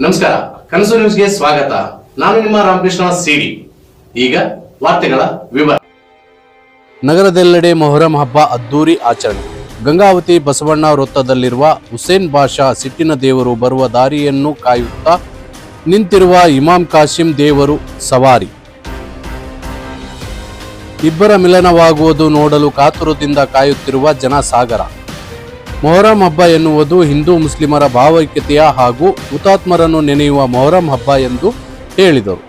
ನಮಸ್ಕಾರ, ಕನಸು ನ್ಯೂಸ್ಗೆ ಸ್ವಾಗತ. ನಾನು ನಿಮ್ಮ ರಾಮಕೃಷ್ಣ ಸಿಡಿ. ಈಗ ವಾರ್ತೆಗಳ ವಿವರ. ನಗರದೆಲ್ಲೆಡೆ ಮೊಹರಂ ಹಬ್ಬ ಅದ್ದೂರಿ ಆಚರಣೆ. ಗಂಗಾವತಿ ಬಸವಣ್ಣ ವೃತ್ತದಲ್ಲಿರುವ ಹುಸೇನ್ ಬಾಷಾ ಸಿಟ್ಟಿನ ದೇವರು ಬರುವ ದಾರಿಯನ್ನು ಕಾಯುತ್ತಾ ನಿಂತಿರುವ ಇಮಾಮ್ ಕಾಸಿಂ ದೇವರು ಸವಾರಿ. ಇಬ್ಬರ ಮಿಲನವಾಗುವುದು ನೋಡಲು ಕಾತುರದಿಂದ ಕಾಯುತ್ತಿರುವ ಜನಸಾಗರ. ಮೊಹರಂ ಹಬ್ಬ ಎನ್ನುವುದು ಹಿಂದೂ ಮುಸ್ಲಿಮರ ಭಾವೈಕ್ಯತೆಯ ಹಾಗೂ ಹುತಾತ್ಮರನ್ನು ನೆನೆಯುವ ಮೊಹರಂ ಹಬ್ಬ ಎಂದು ಹೇಳಿದರು.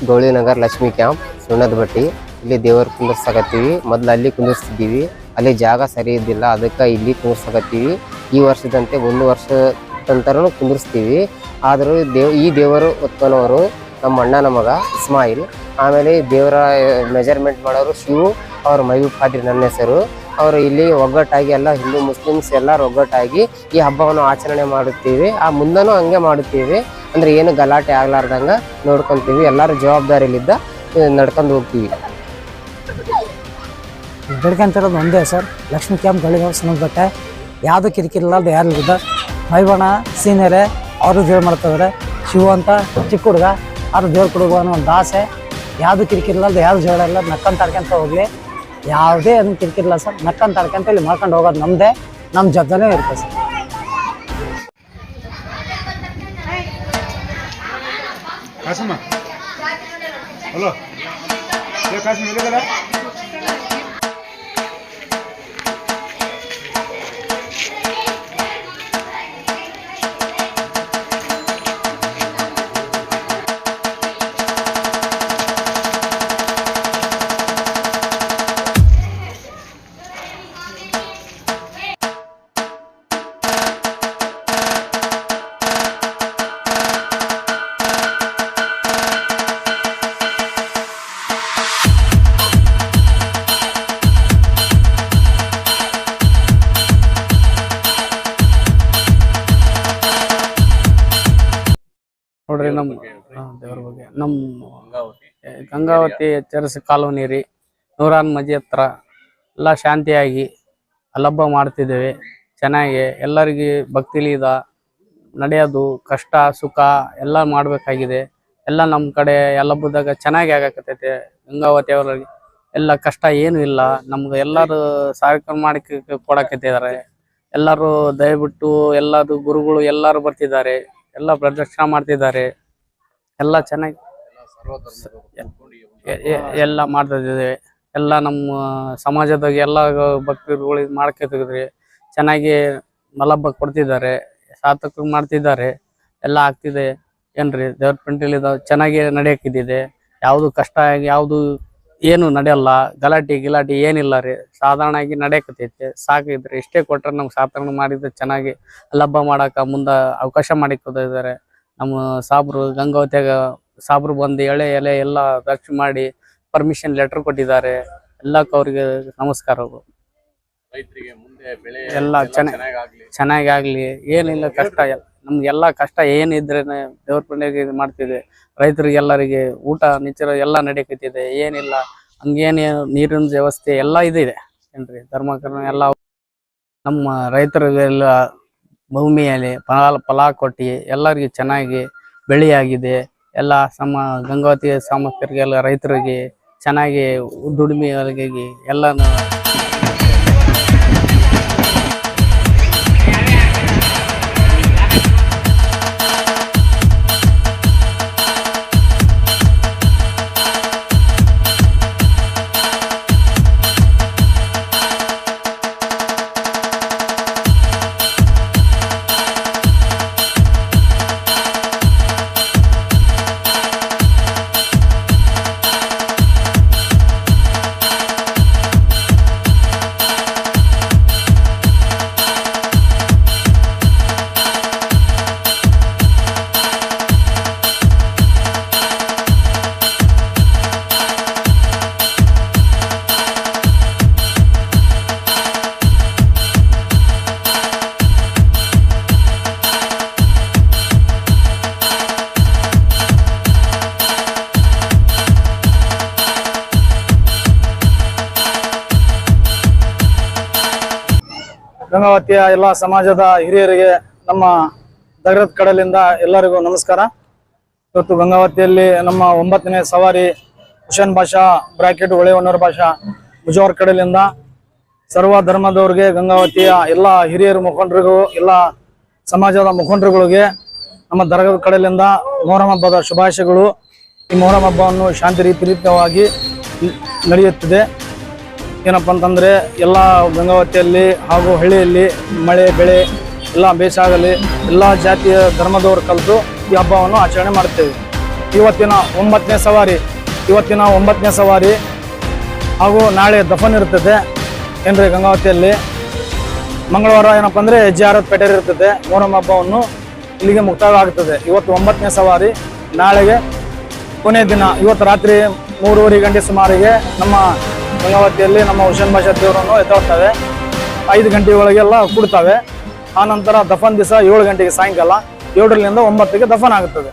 ಗೌಳಿನಗರ್ ಲಕ್ಷ್ಮಿ ಕ್ಯಾಂಪ್ ಸುಣ್ಣದ ಬಟ್ಟಿ. ಇಲ್ಲಿ ದೇವರು ಕುಂದಿರ್ಸಕತ್ತೀವಿ. ಮೊದ್ಲು ಅಲ್ಲಿ ಕುಂದಿರ್ಸ್ತಿದ್ದೀವಿ, ಅಲ್ಲಿ ಜಾಗ ಸರಿ ಇದ್ದಿಲ್ಲ, ಅದಕ್ಕೆ ಇಲ್ಲಿ ಕುಂದಿರ್ಸಕತ್ತೀವಿ. ಈ ವರ್ಷದಂತೆ 1 ವರ್ಷ ನಂತರನು ಕುಂದಿರ್ಸ್ತೀವಿ. ಆದರೂ ಈ ದೇವರು ಉತ್ಪನ್ನವರು ನಮ್ಮ ಅಣ್ಣನ ಮಗ ಇಸ್ಮಾಯಿಲ್. ಆಮೇಲೆ ದೇವರ ಮೆಜರ್ಮೆಂಟ್ ಮಾಡೋರು ಶಿವು, ಅವ್ರ ಮೈಬೂಬ್ ಖಾದ್ರಿ ನನ್ನ ಹೆಸರು. ಅವರು ಇಲ್ಲಿ ಒಗ್ಗಟ್ಟಾಗಿ ಎಲ್ಲ ಹಿಂದೂ ಮುಸ್ಲಿಮ್ಸ್ ಎಲ್ಲರೂ ಒಗ್ಗಟ್ಟಾಗಿ ಈ ಹಬ್ಬವನ್ನು ಆಚರಣೆ ಮಾಡುತ್ತೀವಿ. ಮುಂದನೂ ಹಂಗೆ ಮಾಡುತ್ತೀವಿ. ಅಂದ್ರೆ ಏನು ಗಲಾಟೆ ಆಗ್ಲಾರ್ದಂಗ ನೋಡ್ಕೊಂತೀವಿ. ಎಲ್ಲರೂ ಜವಾಬ್ದಾರಿಲಿದ್ದ ನಡ್ಕೊಂಡು ಹೋಗ್ತೀವಿ. ಬೆಳ್ಕೊಂತಿರೋದು ಒಂದೇ ಸರ್, ಲಕ್ಷ್ಮಿ ಕ್ಯಾಂಪ್ ಗಳಿಗಾವ್ ಸುಣ್ಣದಬಟ್ಟೆ. ಯಾವುದು ಕಿರಿಕಿರಿಲ್ಲ, ಯಾರು ಇದ್ದ ಮೈಬಣ್ಣ ಸೀನಿಯರೇ ಅವರು ದೇವ್ರು ಮಾಡ್ತಿದ್ದಾರೆ. ಶಿವ ಅಂತ ಚಿಕ್ಕ ಹುಡುಗ, ಅವ್ರು ದೇವ್ರು ಕೊಡುವ ಅನ್ನೋ ಒಂದು ಆಸೆ. ಯಾವುದು ಕಿರಿಕಿರಿಲ್ಲ, ಯಾವುದು ಜಗಳ ಇಲ್ಲ, ನಕ್ಕಂತ ಆಡ್ಕೊಂತ ಹೋಗ್ಲಿ. ಯಾವುದೇ ಅದನ್ನು ಕಿರಿಕಿರಿಲ್ಲ ಸರ್, ನಕ್ಕಂತ ಆಡ್ಕೊಂತ ಇಲ್ಲಿ ಮಾಡ್ಕೊಂಡು ಹೋಗೋದು ನಮ್ಮದೇ, ನಮ್ಮ ಜವಾಬ್ದಾರಿ ಇರುತ್ತೆ ಸರ್. ಕಾಸಮ್ಮ ಹಲೋ ಕಾಸಮ್ಮ ಎಲ್ಲಿದ್ದಲ್ಲ? ನೋಡ್ರಿ, ನಮ್ಮ ದೇವ್ರ ಬಗ್ಗೆ ನಮ್ಮ ಗಂಗಾವತಿ ಚರ್ಚ್ ಕಾಲೋನಿ ರೀ, ನೂರಾನ್ ಮಜಿ ಹತ್ರ ಎಲ್ಲ ಶಾಂತಿಯಾಗಿ ಅಲ್ಲಬ್ಬ ಮಾಡ್ತಿದ್ದೇವೆ. ಚೆನ್ನಾಗಿ ಎಲ್ಲರಿಗೆ ಭಕ್ತಿಲಿದ ನಡೆಯೋದು, ಕಷ್ಟ ಸುಖ ಎಲ್ಲ ಮಾಡಬೇಕಾಗಿದೆ. ಎಲ್ಲ ನಮ್ಮ ಕಡೆ ಎಲ್ಲಬ್ಬದಾಗ ಚೆನ್ನಾಗಿ ಆಗಕತ್ತೈತೆ. ಗಂಗಾವತಿ ಅವ್ರಿಗೆ ಎಲ್ಲ ಕಷ್ಟ ಏನು ಇಲ್ಲ. ನಮ್ಗೆ ಎಲ್ಲರೂ ಸಹಕಾರ ಮಾಡಿ ಕೊಡಕತ್ತಿದ್ದಾರೆ. ಎಲ್ಲರೂ ದಯವಿಟ್ಟು ಎಲ್ಲರೂ ಗುರುಗಳು ಎಲ್ಲರೂ ಬರ್ತಿದ್ದಾರೆ, ಎಲ್ಲ ಪ್ರದಕ್ಷಿಣೆ ಮಾಡ್ತಿದ್ದಾರೆ. ಎಲ್ಲ ಚೆನ್ನಾಗಿ ಎಲ್ಲ ಮಾಡ್ತಾ ಇದ್ದೇವೆ. ಎಲ್ಲ ನಮ್ಮ ಸಮಾಜದಾಗ ಎಲ್ಲ ಭಕ್ತರುಗಳು ಮಾಡ್ಕೊತಿದ್ರಿ. ಚೆನ್ನಾಗಿ ಮಲಬ್ಬ ಕೊಡ್ತಿದ್ದಾರೆ, ಸಾರ್ಥಕ ಮಾಡ್ತಿದ್ದಾರೆ. ಎಲ್ಲ ಆಗ್ತಿದೆ ಏನ್ರಿ, ದೇವ್ರ ಪಂಟಲಿದ ಚೆನ್ನಾಗಿ ನಡೆಯಕ್ಕಿದೆ. ಯಾವುದು ಕಷ್ಟ ಯಾವುದು ಏನು ನಡೆಯಲ್ಲ, ಗಲಾಟೆ ಏನಿಲ್ಲ ರೀ. ಸಾಧಾರಣ ಆಗಿ ನಡೆಯಕತ್ತೈತೆ, ಸಾಕಿದ್ರೆ ಇಷ್ಟೇ ಕೊಟ್ರೆ ನಮ್ಗೆ ಸಾಧಾರಣ ಮಾಡಿದ್ರೆ ಚೆನ್ನಾಗಿ ಹಬ್ಬ ಮಾಡಾಕ ಮುಂದೆ ಅವಕಾಶ ಮಾಡಿಕೊಟ್ಟಿದ್ದಾರೆ. ನಮ್ಮ ಸಾಬ್ರು ಗಂಗಾವತಿಯಾಗ ಸಾಬ್ರು ಬಂದು ಎಳೆ ಎಲ್ಲ ದರ್ಶನ ಮಾಡಿ ಪರ್ಮಿಷನ್ ಲೆಟರ್ ಕೊಟ್ಟಿದ್ದಾರೆ. ಎಲ್ಲಕ್ಕೆ ಅವ್ರಿಗೆ ನಮಸ್ಕಾರಗಳು. ಎಲ್ಲ ಚೆನ್ನಾಗಿ ಆಗ್ಲಿ. ಏನಿಲ್ಲ ಕಷ್ಟ, ನಮ್ಗೆಲ್ಲ ಕಷ್ಟ ಏನಿದ್ರೆ ದೇವ್ರ ಪುಣ್ಯಗೆ ಮಾಡ್ತಿದೆ. ರೈತರಿಗೆಲ್ಲರಿಗೆ ಊಟ ನಿಚ್ಚರ ಎಲ್ಲ ನಡೆಯಕತ್ತಿದೆ. ಏನಿಲ್ಲ ಹಂಗೇನು ನೀರಿನ ವ್ಯವಸ್ಥೆ ಎಲ್ಲ ಇದೆ ಏನ್ರಿ. ಧರ್ಮಕರ್ಮ ಎಲ್ಲ ನಮ್ಮ ರೈತರಿಗೆಲ್ಲ ಭೂಮಿಯಲ್ಲಿ ಫಲ ಕೊಟ್ಟು ಎಲ್ಲರಿಗೆ ಚೆನ್ನಾಗಿ ಬೆಳೆಯಾಗಿದೆ. ಎಲ್ಲ ಗಂಗಾವತಿ ಸಾಮರ್ಥ್ಯರಿಗೆಲ್ಲ ರೈತರಿಗೆ ಚೆನ್ನಾಗಿ ದುಡಿಮೆಗಳಿಗೆ ಎಲ್ಲ ಗಂಗಾವತಿಯ ಎಲ್ಲ ಸಮಾಜದ ಹಿರಿಯರಿಗೆ ನಮ್ಮ ದಗರದ ಕಡಲಿಂದ ಎಲ್ಲರಿಗೂ ನಮಸ್ಕಾರ. ಇವತ್ತು ಗಂಗಾವತಿಯಲ್ಲಿ ನಮ್ಮ 9ನೇ ಸವಾರಿ ಹುಸೇನ್ ಬಾಷಾ ಬ್ರಾಕೆಟ್ ಹೊಳೆಹೊನ್ನೂರು ಭಾಷಾ ಮುಜಾವರ್ ಕಡಲಿಂದ ಸರ್ವ ಧರ್ಮದವ್ರಿಗೆ, ಗಂಗಾವತಿಯ ಎಲ್ಲ ಹಿರಿಯರ ಮುಖಂಡರಿಗೂ, ಎಲ್ಲ ಸಮಾಜದ ಮುಖಂಡರುಗಳಿಗೆ ನಮ್ಮ ದರ್ಗದ ಕಡಲಿಂದ ಮೊಹರಂ ಹಬ್ಬದ ಶುಭಾಶಯಗಳು. ಈ ಮೊಹರಂ ಹಬ್ಬವನ್ನು ಶಾಂತಿ ರೀತಿಯುತವಾಗಿ ನಡೆಯುತ್ತಿದೆ. ಏನಪ್ಪ ಅಂತಂದರೆ ಎಲ್ಲ ಗಂಗಾವತಿಯಲ್ಲಿ ಹಾಗೂ ಹಳ್ಳಿಯಲ್ಲಿ ಮಳೆ ಬೆಳೆ ಎಲ್ಲ ಬೇಸಾಗಲಿ ಎಲ್ಲ ಜಾತಿಯ ಧರ್ಮದವರು ಕಲಿತು ಈ ಹಬ್ಬವನ್ನು ಆಚರಣೆ ಮಾಡುತ್ತೇವೆ. ಇವತ್ತಿನ 9ನೇ ಸವಾರಿ ಹಾಗೂ ನಾಳೆ ದಫನ್ ಇರ್ತದೆ ಏನ್ರಿ ಗಂಗಾವತಿಯಲ್ಲಿ. ಮಂಗಳವಾರ ಏನಪ್ಪ ಅಂದರೆ ಹೆಜ್ಜೆ ಪೇಟೆ ಇರ್ತದೆ. ಮೊಹರಂ ಹಬ್ಬವನ್ನು ಇಲ್ಲಿಗೆ ಮುಕ್ತಾಯ ಆಗ್ತದೆ. ಇವತ್ತು 9ನೇ ಸವಾರಿ, ನಾಳೆಗೆ ಕೊನೆಯ ದಿನ. ಇವತ್ತು ರಾತ್ರಿ 3:30 ಗಂಟೆ ಸುಮಾರಿಗೆ ನಮ್ಮ ಗಂಗಾವತಿಯಲ್ಲಿ ನಮ್ಮ ಹುಸೇನ್ ಬಾಷಾ ದೇವರನ್ನು ಎತ್ತೋಗ್ತವೆ. 5 ಗಂಟೆ ಒಳಗೆಲ್ಲ ಕೂಡ್ತವೆ. ಆನಂತರ ದಫನ್ ದಿವಸ 7 ಗಂಟೆಗೆ ಸಾಯಂಕಾಲ 7ರಿಂದ 9ಗೆ ದಫನ್ ಆಗುತ್ತದೆ.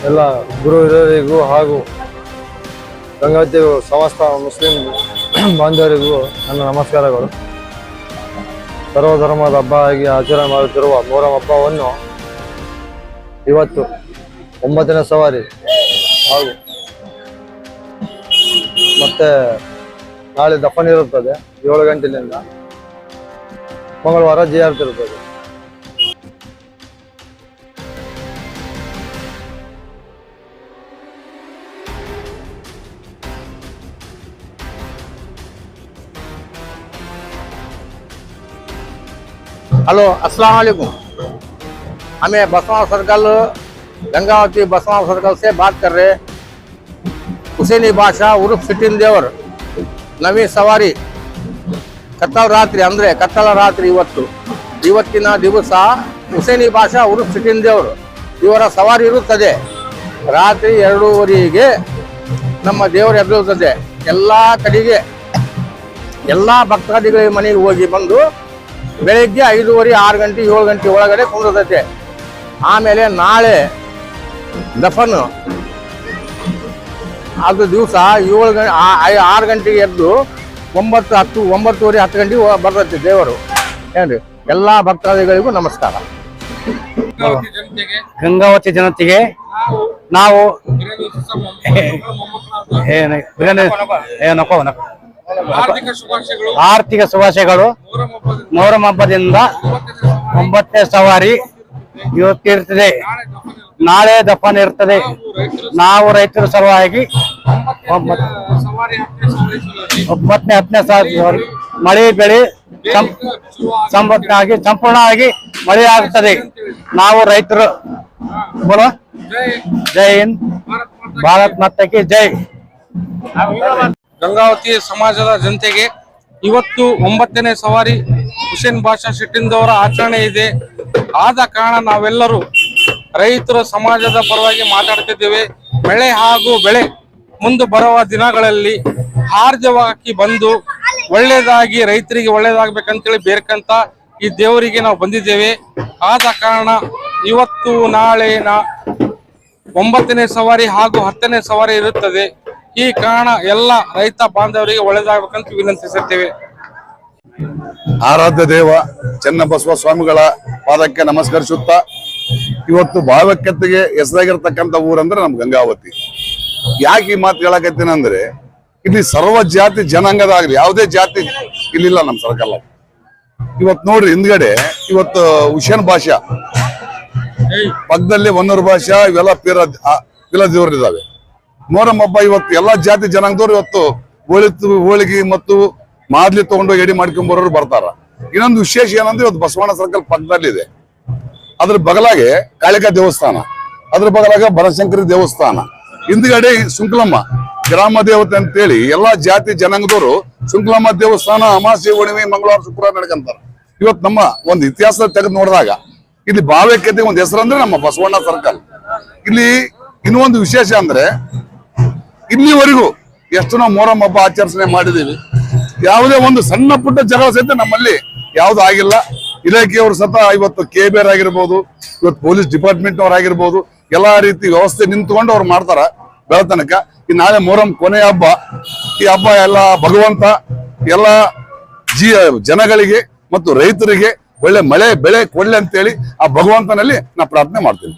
ಎಲ್ಲ ಗುರು ಹಿರಿಯರಿಗೂ ಹಾಗೂ ಗಂಗಾವತಿ ಸಮಸ್ತ ಮುಸ್ಲಿಂ ಬಾಂಧವರಿಗೂ ನನ್ನ ನಮಸ್ಕಾರಗಳು. ಸರ್ವಧರ್ಮದ ಹಬ್ಬ ಆಗಿ ಆಚರಣೆ ಮಾಡುತ್ತಿರುವ ಮೊಹರಂ ಹಬ್ಬವನ್ನು ಇವತ್ತು 9ನೇ ಸವಾರಿ ಹಾಗೂ ಮತ್ತೆ ನಾಳೆ ದಫನ್ ಇರುತ್ತದೆ 7 ಗಂಟೆಯಿಂದ. ಮಂಗಳವಾರ ಜಿಯಾರತ್ ಇರುತ್ತದೆ. हेलो अस्सलाम वालेकुम। हमें बसवां सर्कल गंगावती बसवां सर्कल से बात कर रहे। ಹುಸೇನಿ ಬಾಷಾ ಉರುಫ್ ಸಿಟ್ಟಿನ್ ದೇವರ್ ನವಿ ಸವಾರಿ ಕತ್ತಲ ರಾತ್ರಿ ಅಂದರೆ ಕತ್ತಲ ರಾತ್ರಿ ಇವತ್ತಿನ ದಿವಸ ಹುಸೇನಿ ಬಾಷಾ ಉರುಫ್ ಸಿಟ್ಟಿನ್ ದೇವರು ಇವರ ಸವಾರಿ ಇರುತ್ತದೆ. ರಾತ್ರಿ 2:30ಗೆ ನಮ್ಮ ದೇವರು ಎಬ್ಬಿರುತ್ತದೆ. ಎಲ್ಲ ಕಡೆಗೆ ಎಲ್ಲ ಭಕ್ತಾದಿಗಳ ಮನೆಗೆ ಹೋಗಿ ಬಂದು ಬೆಳಗ್ಗೆ 5:30, 6 ಗಂಟೆ, 7 ಗಂಟೆ ಒಳಗಡೆ ಕುಂದಿರ್ತೈತೆ. ಆಮೇಲೆ ನಾಳೆ ದಫನ್ ಅದು ದಿವಸ 6 ಗಂಟೆಗೆ ಎದ್ದು 9, 10, 9:30, 10 ಗಂಟೆಗೆ ಬರ್ತೈತಿ ದೇವರು. ಏನ್ರಿ ಎಲ್ಲ ಭಕ್ತಾದಿಗಳಿಗೂ ನಮಸ್ಕಾರ. ಗಂಗಾವತಿ ಜನತೆಗೆ ನಾವು ಆರ್ಥಿಕ ಶುಭಾಶಯಗಳು. ಮೊಹರಂ ಹಬ್ಬದಿಂದ 9ನೇ ಸವಾರಿ ಇವತ್ತಿರ್ತದೆ, ನಾಳೆ ದಫನ್ ಇರ್ತದೆ. ನಾವು ರೈತರ ಸಲುವಾಗಿ 9ನೇ 10ನೇ ಸವಾರಿ ಮಳೆ ಬೆಳೆ ಸಮೃದ್ಧವಾಗಿ ಸಂಪೂರ್ಣವಾಗಿ ಮಳೆ ಆಗುತ್ತದೆ. ನಾವು ರೈತರು ಬೋಲೋ ಜೈ ಹಿಂದ್, ಭಾರತ್ ಮಾತಾ ಕಿ ಜೈ. ಗಂಗಾವತಿ ಸಮಾಜದ ಜನತೆಗೆ ಇವತ್ತು 9ನೇ ಸವಾರಿ ಹುಸೇನ್ ಬಾಷಾ ಸಿಟ್ಟಿಂದವರ ಆಚರಣೆ ಇದೆ. ಆದ ಕಾರಣ ನಾವೆಲ್ಲರೂ ರೈತರ ಸಮಾಜದ ಪರವಾಗಿ ಮಾತಾಡ್ತಿದ್ದೇವೆ. ಮಳೆ ಹಾಗೂ ಬೆಳೆ ಮುಂದೆ ಬರುವ ದಿನಗಳಲ್ಲಿ ಹಾರ್ದವಾಗಿ ಬಂದು ಒಳ್ಳೇದಾಗಿ ರೈತರಿಗೆ ಒಳ್ಳೇದಾಗಬೇಕಂತೇಳಿ ಬೇರ್ಕಂತ ಈ ದೇವರಿಗೆ ನಾವು ಬಂದಿದ್ದೇವೆ. ಆದ ಕಾರಣ ಇವತ್ತು ನಾಳೆ 9ನೇ ಸವಾರಿ ಹಾಗೂ 10ನೇ ಸವಾರಿ ಇರುತ್ತದೆ. ಈ ಕಾರಣ ಎಲ್ಲ ರೈತ ಬಾಂಧವರಿಗೆ ಒಳ್ಳೇದಾಗಬೇಕಂತ ವಿನಂತಿಸುತ್ತೇವೆ. ಆರಾಧ್ಯ ದೇವ ಚನ್ನಬಸವ ಸ್ವಾಮಿಗಳ ಪಾದಕ್ಕೆ ನಮಸ್ಕರಿಸುತ್ತಾ, ಇವತ್ತು ಭಾವೈಕ್ಯತೆಗೆ ಹೆಸರಾಗಿರ್ತಕ್ಕಂಥ ಊರಂದ್ರೆ ನಮ್ ಗಂಗಾವತಿ. ಯಾಕೆ ಈ ಮಾತು ಹೇಳಕತ್ತೀನಂದ್ರೆ, ಇಲ್ಲಿ ಸರ್ವ ಜಾತಿ ಜನಾಂಗದಾಗ್ಲಿ ಯಾವುದೇ ಜಾತಿ ಇಲ್ಲಿಲ್ಲ ನಮ್ ಸರ್ಕಲ್. ಇವತ್ತು ನೋಡ್ರಿ ಹಿಂದ್ಗಡೆ ಇವತ್ತು ಹುಸೇನ್ ಬಾಷಾ ಪಕ್ಕದಲ್ಲಿ ಹೊನ್ನೂರು ಭಾಷಾ ಇವೆಲ್ಲ ಪಿಲ ದೇವರು ಇದಾವೆ. ಮೊಹರಂ ಹಬ್ಬ ಇವತ್ತು ಎಲ್ಲಾ ಜಾತಿ ಜನಾಂಗದವ್ರು ಇವತ್ತು ಹೋಳಿಗೆ ಮತ್ತು ಮಾದ್ಲಿ ತಗೊಂಡು ಎಡಿ ಮಾಡ್ಕೊಂಡ್ ಬರೋರು ಬರ್ತಾರ. ಇನ್ನೊಂದು ವಿಶೇಷ ಏನಂದ್ರೆ ಇವತ್ತು ಬಸವಣ್ಣ ಸರ್ಕಲ್ ಪಕ್ಕದಲ್ಲಿದೆ. ಅದ್ರ ಬಗಲಾಗೆ ಕಾಳಿಕಾ ದೇವಸ್ಥಾನ, ಅದ್ರ ಬಗಲಾಗ ಬನಶಂಕರಿ ದೇವಸ್ಥಾನ, ಹಿಂದ್ಗಡೆ ಸುಂಕಲಮ್ಮ ಗ್ರಾಮ ದೇವತೆ ಅಂತೇಳಿ ಎಲ್ಲಾ ಜಾತಿ ಜನಾಂಗದವರು ಸುಂಕಲಮ್ಮ ದೇವಸ್ಥಾನ ಅಮಾವಾಸ್ಯೆ, ಹುಣ್ಣಿಮೆ, ಮಂಗಳವಾರ, ಶುಕ್ರವಾರ ನಡ್ಕೊಂತಾರ. ಇವತ್ತು ನಮ್ಮ ಒಂದು ಇತಿಹಾಸ ತೆಗೆದು ನೋಡಿದಾಗ ಇಲ್ಲಿ ಭಾವೈಕ್ಯತೆ ಒಂದು ಹೆಸರಂದ್ರೆ ನಮ್ಮ ಬಸವಣ್ಣ ಸರ್ಕಲ್. ಇಲ್ಲಿ ಇನ್ನೊಂದು ವಿಶೇಷ ಅಂದ್ರೆ ಇಲ್ಲಿವರೆಗೂ ಎಷ್ಟು ನಾವು ಮೊಹರಂ ಹಬ್ಬ ಆಚರಣೆ ಮಾಡಿದೀವಿ, ಯಾವುದೇ ಒಂದು ಸಣ್ಣ ಪುಟ್ಟ ಜಗಳ ಸಹಿತ ನಮ್ಮಲ್ಲಿ ಯಾವ್ದು ಆಗಿಲ್ಲ. ಇಲಾಖೆಯವರು ಸತ ಇವತ್ತು KBR ಆಗಿರ್ಬೋದು, ಇವತ್ತು ಪೊಲೀಸ್ ಡಿಪಾರ್ಟ್ಮೆಂಟ್ ಅವ್ರಾಗಿರ್ಬೋದು, ಎಲ್ಲಾ ರೀತಿ ವ್ಯವಸ್ಥೆ ನಿಂತ್ಕೊಂಡು ಅವ್ರು ಮಾಡ್ತಾರ ಬೆಳತನಕ. ಈ ನಾಳೆ ಮೊಹರಂ ಕೊನೆಯ ಹಬ್ಬ. ಈ ಹಬ್ಬ ಎಲ್ಲ ಭಗವಂತ ಎಲ್ಲ ಜನಗಳಿಗೆ ಮತ್ತು ರೈತರಿಗೆ ಒಳ್ಳೆ ಮಳೆ ಬೆಳೆ ಕೊಡ್ಲಿ ಅಂತೇಳಿ ಆ ಭಗವಂತನಲ್ಲಿ ನಾ ಪ್ರಾರ್ಥನೆ ಮಾಡ್ತೀನಿ.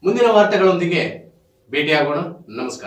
ಮುಂದಿನ ವಾರ್ತೆಗಳೊಂದಿಗೆ ಭೇಟಿಯಾಗೋಣ. ನಮಸ್ಕಾರ.